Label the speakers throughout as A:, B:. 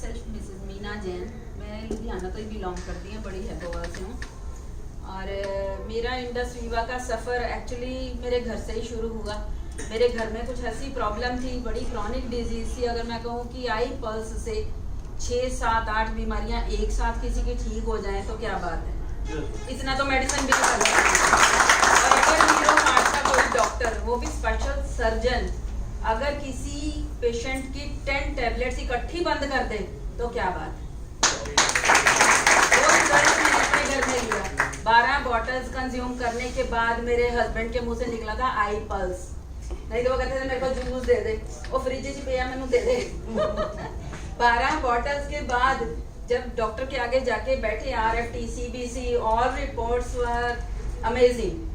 A: Self Mrs Meena Jain, मैं लुधियाना तो ही belong करती हूँ, बड़ी हैदराबाद से हूँ। और मेरा इंडस वीवा का सफ़र एक्चुअली मेरे घर से ही शुरू हुआ। मेरे घर में कुछ ऐसी प्रॉब्लम थी, बड़ी क्रॉनिक डिजीज़ थी। अगर मैं कहूँ कि आई पल्स से 6, 7, 8 बीमारियाँ एक साथ किसी की ठीक हो जाएं तो क्या बात है। इतना तो मेडिसिन भी कर सकते हैं। और अगर हीरो हार्ट का कोई डॉक्टर, वो भी स्पेशल सर्जन, अगर किसी पेशेंट की 10 टैबलेट्स इकट्ठी बंद कर दे तो क्या बात है। वो रिजल्ट मैंने अपने घर में लिया। 12 बॉटल्स कंज्यूम करने के बाद मेरे हस्बैंड के मुंह से निकला था आई पल्स। नहीं तो वो कहते थे मेरे को जूस दे दे, वो फ्रिज च पिया मैनू दे दे। 12 बॉटल्स के बाद जब डॉक्टर के आगे जाके बैठे, RFT, CBC, all reports were amazing.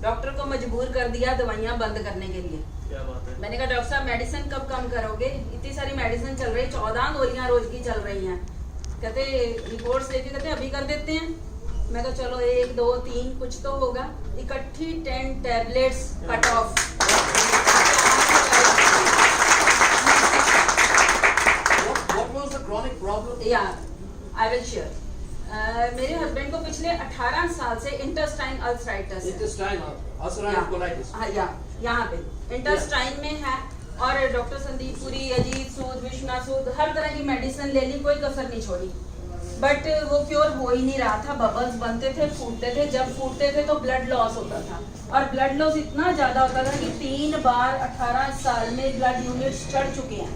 A: Doctor को मजबूर कर दिया दवाइयां बंद करने के लिए।
B: क्या बात है।
A: मैंने कहा डॉक्टर साहब मेडिसिन कब कम करोगे, इतनी सारी मेडिसिन चल रही, 14 गोलियां रोज की चल रही हैं। कहते रिपोर्ट्स लेके कहते अभी कर देते हैं। मैं कहा चलो 1, 2, 3 कुछ तो होगा। इकट्ठी 10 tablets cut off.
B: What was the chronic problem?
A: I will share. मेरे हस्बैंड को पिछले 18 साल से इंटेस्टाइन अल्सराइटिस है।
B: Intestine, ulcerative colitis.
A: हाँ, यहाँ पे इंटेस्टाइन में है। और डॉक्टर संदीप पुरी, अजीत सूद, विश्वनाथ सूद, हर तरह की मेडिसिन ले ली, कोई कसर नहीं छोड़ी, बट वो क्योर हो ही नहीं रहा था। बबल्स बनते थे, फूटते थे। जब फूटते थे तो ब्लड लॉस होता था, और ब्लड लॉस इतना ज्यादा होता था कि 3 बार 18 साल में ब्लड यूनिट्स चढ़ चुके हैं।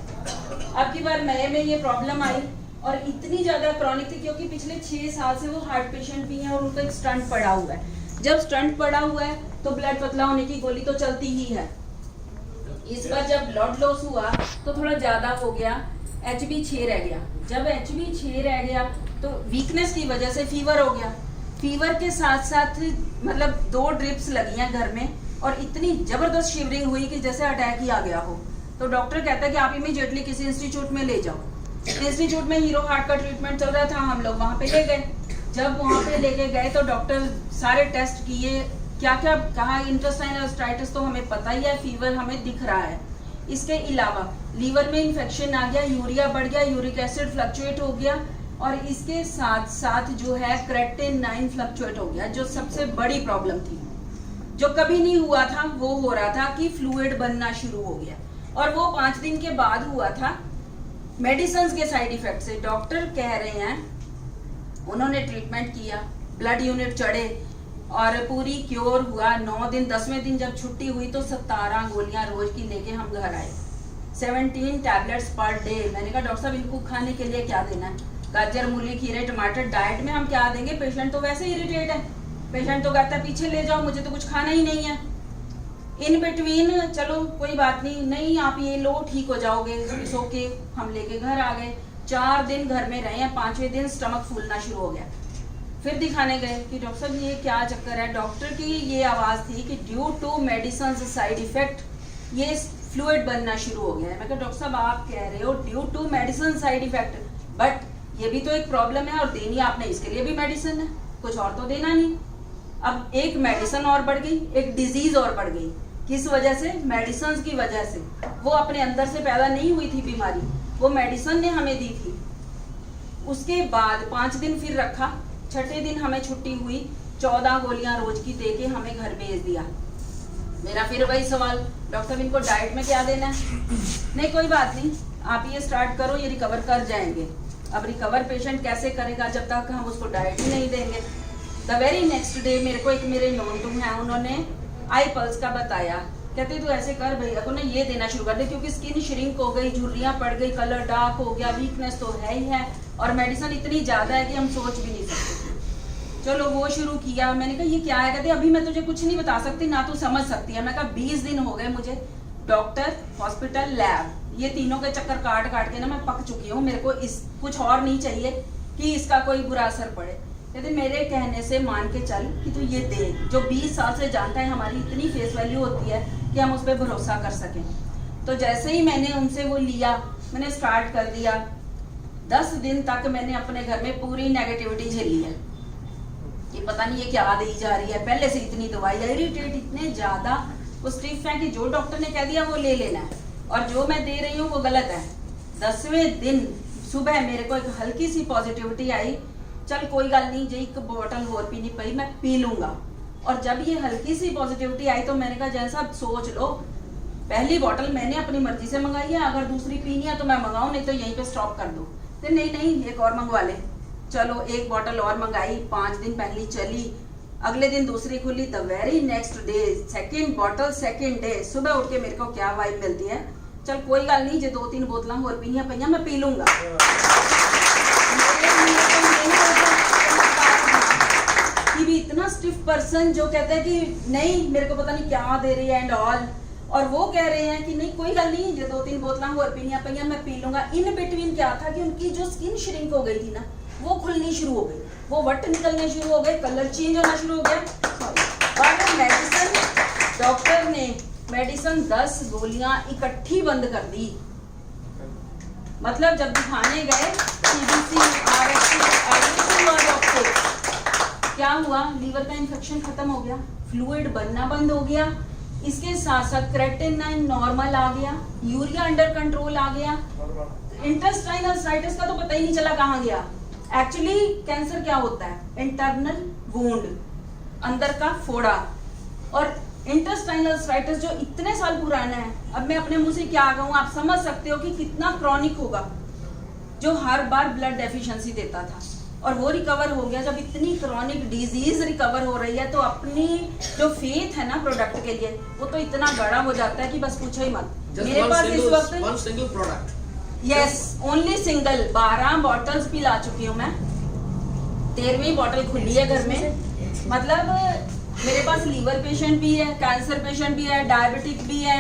A: अब की बार मई में ये प्रॉब्लम आई, और इतनी ज्यादा क्रॉनिक थी क्योंकि पिछले 6 साल से वो हार्ट पेशेंट भी हैं और उनका एक स्टंट पड़ा हुआ है। जब स्टंट पड़ा हुआ है तो ब्लड पतला होने की गोली तो चलती ही है। इस बार जब ब्लड लॉस हुआ तो थोड़ा ज्यादा हो गया, HB 6 रह गया। जब HB 6 रह गया तो वीकनेस की वजह से फीवर हो गया। फीवर के साथ साथ मतलब 2 ड्रिप्स लगी हैं घर में, और इतनी जबरदस्त शिवरिंग हुई कि जैसे अटैक ही आ गया हो। तो डॉक्टर कहता है कि आप इमीडिएटली किसी इंस्टीट्यूट में ले जाओ। इंस्टीट्यूट में हीरो हार्ट का ट्रीटमेंट चल रहा था, हम लोग वहाँ पे ले गए। जब वहाँ पे लेके गए तो डॉक्टर सारे टेस्ट किए, क्या क्या कहा। इंटेस्टाइनल अल्सराइटिस तो हमें पता ही है, फीवर हमें दिख रहा है। इसके अलावा लीवर में इन्फेक्शन आ गया, यूरिया बढ़ गया, यूरिक एसिड फ्लक्चुएट हो गया, और इसके साथ साथ जो है क्रेटिनिन फ्लक्चुएट हो गया। जो सबसे बड़ी प्रॉब्लम थी, जो कभी नहीं हुआ था, वो हो रहा था कि फ्लूइड बनना शुरू हो गया, और वो 5 दिन के बाद हुआ था मेडिसिन के साइड इफेक्ट से। डॉक्टर कह रहे हैं, उन्होंने ट्रीटमेंट किया, ब्लड यूनिट चढ़े और पूरी क्योर हुआ। 9 दिन, 10वें दिन जब छुट्टी हुई तो 17 गोलियां रोज की लेके हम घर आए, 17 टैबलेट्स पर डे। मैंने कहा डॉक्टर साहब इनको खाने के लिए क्या देना है, गाजर, मूली, खीरे, टमाटर, डाइट में हम क्या देंगे। पेशेंट तो वैसे इरिटेट है, पेशेंट तो कहता है पीछे ले जाओ, मुझे तो कुछ खाना ही नहीं है। इन बिटवीन चलो कोई बात नहीं आप ये लो, ठीक हो जाओगे, इट्स ओके। हम लेके घर आ गए। 4 दिन घर में रहे हैं, 5वें दिन स्टमक फूलना शुरू हो गया। फिर दिखाने गए कि डॉक्टर साहब ये क्या चक्कर है। डॉक्टर की ये आवाज़ थी कि due to medicine side effect ये फ्लूइड बनना शुरू हो गया है। मैं कहा डॉक्टर साहब आप कह रहे हो due to medicine side effect, but ये भी तो एक प्रॉब्लम है, और देनी आपने इसके लिए भी मेडिसिन है, कुछ और तो देना नहीं। अब एक मेडिसिन और बढ़ गई, एक डिजीज और बढ़ गई। किस वजह से? मेडिसिन की वजह से। वो अपने अंदर से पैदा नहीं हुई थी बीमारी, वो मेडिसिन ने हमें दी थी। उसके बाद 5 दिन फिर रखा, 6ठे दिन हमें छुट्टी हुई, 14 गोलियां रोज की देके हमें घर भेज दिया। मेरा फिर वही सवाल, डॉक्टर साहब इनको डाइट में क्या देना है? नहीं कोई बात नहीं, आप ये स्टार्ट करो, ये रिकवर कर जाएंगे। अब रिकवर पेशेंट कैसे करेगा जब तक हम उसको डाइट ही नहीं देंगे। द वेरी नेक्स्ट डे मेरे को एक मेरे नोन टू है, उन्होंने आई पल्स का बताया। कहते तू ऐसे कर भैया को ना ये देना शुरू कर दे, क्योंकि स्किन श्रिंक हो गई, झुर्रियां पड़ गई, कलर डार्क हो गया, वीकनेस तो है ही है, और मेडिसिन इतनी ज्यादा है कि हम सोच भी नहीं सकते। चलो वो शुरू किया। मैंने कहा ये क्या है? कहते अभी मैं तुझे कुछ नहीं बता सकती, ना तू समझ सकती है। मैं कहा 20 दिन हो गए मुझे, डॉक्टर, हॉस्पिटल, लैब, ये तीनों के चक्कर काट काट के ना मैं पक चुकी हूँ। मेरे को इस कुछ और नहीं चाहिए कि इसका कोई बुरा असर पड़े। कहते मेरे कहने से मान के चल कि तू ये दे। जो 20 साल से जानता है, हमारी इतनी फेस वैल्यू होती है कि हम उस पर भरोसा कर सकें। तो जैसे ही मैंने उनसे वो लिया, मैंने स्टार्ट कर दिया। 10 दिन तक मैंने अपने घर में पूरी नेगेटिविटी झेली है कि पता नहीं ये क्या दी जा रही है। पहले से इतनी दवाई, इरिटेट इतने ज्यादा, वो स्टिफ है कि जो डॉक्टर ने कह दिया वो ले लेना है, और जो मैं दे रही हूँ वो गलत है। 10वें दिन सुबह मेरे को एक हल्की सी पॉजिटिविटी आई, चल कोई गल नहीं जी, एक बोतल होर पीनी पई मैं पी लूंगा। और जब ये हल्की सी पॉजिटिविटी आई तो मैंने कहा जैसा सोच लो, पहली बोतल मैंने अपनी मर्जी से मंगाई है, अगर दूसरी पीनी है तो मैं मंगाऊं, नहीं तो यहीं पे स्टॉप कर दो। तो नहीं एक और मंगवा ले। चलो एक बोतल और मंगाई, 5 दिन पहली चली, अगले दिन दूसरी खुली, the very next day second बोतल, सेकंड डे सुबह उठ के मेरे को क्या वाइब मिलती है, चल कोई गल नहीं, जो 2-3 बोतल होर पीनिया पईयां मैं पी लूंगा। कि भी इतना स्टिफ पर्सन जो कहता है कि नहीं मेरे को पता नहीं क्या दे रही है एंड ऑल, और वो कह रहे हैं कि नहीं कोई गल नहीं, जो 2-3 बोतल होर पीनिया पईयां मैं पी लूंगा। इन बिटवीन क्या था कि उनकी जो स्किन श्रिंक हो गई थी ना, वो खुलनी शुरू हो गई, वो वट निकलने शुरू हो गए, कलर चेंज होना शुरू हो गया। और मेडिसिन, डॉक्टर ने मेडिसिन 10 गोलियां इकट्ठी बंद कर दी। मतलब जब दिखाने गए CBC, RSC और डॉक्टर, क्या हुआ, लीवर का इन्फेक्शन खत्म हो गया, फ्लूइड बनना बंद हो गया, इसके साथ साथ क्रेटिनिन नॉर्मल आ गया, यूरिया अंडर कंट्रोल आ गया, इंटेस्टाइनल साइटिस का तो पता ही नहीं चला कहाँ गया। एक्चुअली कैंसर क्या होता है, इंटरनल वुंड, अंदर का फोड़ा, और इंटेस्टाइनल साइटिस जो इतने साल पुराना है, अब मैं अपने मुंह से क्या कहूँ, आप समझ सकते हो कि कितना क्रॉनिक होगा, जो हर बार ब्लड डेफिशिएंसी देता था और वो रिकवर हो गया। जब इतनी क्रॉनिक डिजीज रिकवर हो रही है तो अपनी जो फेथ है ना प्रोडक्ट के लिए, वो तो इतना बड़ा हो जाता है कि बस पूछो ही मत। मेरे पास इस वक्त
B: one single product.
A: Yes only single 12 bottles भी ला चुकी हूँ मैं, 13वीं बॉटल खुली है घर में। मतलब मेरे पास लीवर पेशेंट भी है, कैंसर पेशेंट भी है, डायबिटिक भी है,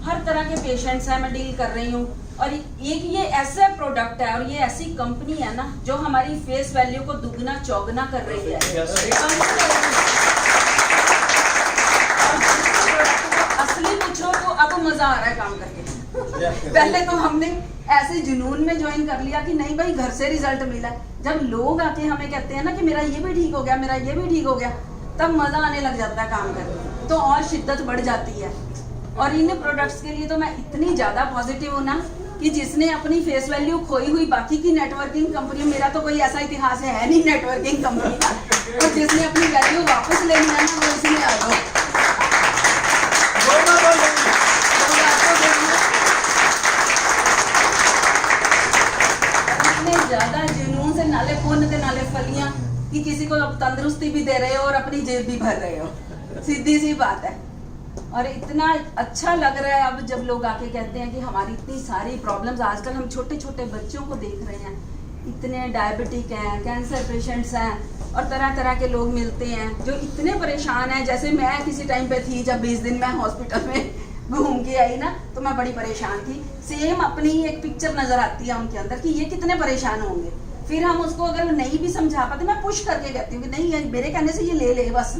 A: हर तरह के पेशेंट्स हैं, मैं डील कर रही हूँ। और एक ये ऐसा प्रोडक्ट है और ये ऐसी कंपनी है ना जो हमारी फेस वैल्यू को दुगना चौगुना कर रही है। असली पूछो तो अब मजा आ रहा है काम करके। पहले तो हमने ऐसे जुनून में ज्वाइन कर लिया कि नहीं भाई घर से रिजल्ट मिला, जब लोग आके हमें कहते हैं ना कि मेरा ये भी ठीक हो गया, मेरा ये भी ठीक हो गया, तब मजा आने लग जाता है काम करके, तो और शिद्दत बढ़ जाती है। और इन प्रोडक्ट्स के लिए तो मैं इतनी ज्यादा पॉजिटिव हूँ ना कि जिसने अपनी फेस वैल्यू खोई हुई बाकी की नेटवर्किंग कंपनी, मेरा तो कोई ऐसा इतिहास है नहीं नेटवर्किंग कंपनी का, और जिसने अपनी वैल्यू वापस लेनी है ना वो इसमें आ जाओ। इतने ज्यादा जुनून से नाले पुण्य के नाले फलियां कि किसी को अब तंदुरुस्ती भी दे रहे हो और अपनी जेब भी भर रहे हो, सीधी सी बात है। और इतना अच्छा लग रहा है अब जब लोग आके कहते हैं कि हमारी इतनी सारी प्रॉब्लम्स, आजकल हम छोटे छोटे बच्चों को देख रहे हैं, इतने डायबिटिक हैं, कैंसर पेशेंट्स हैं, और तरह तरह के लोग मिलते हैं जो इतने परेशान हैं। जैसे मैं किसी टाइम पे थी जब 20 दिन मैं हॉस्पिटल में घूम के आई ना, तो मैं बड़ी परेशान थी। सेम अपनी एक पिक्चर नजर आती है उनके अंदर कि ये कितने परेशान होंगे। फिर हम उसको अगर नहीं भी समझा पाते, मैं पुश करके कहती हूँ कि नहीं मेरे कहने से ये ले बस।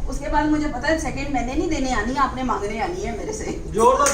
A: उसके बाद मुझे पता है सेकंड मैंने नहीं देने आनी है, आपने मांगने आनी है मेरे से।
C: जोरदार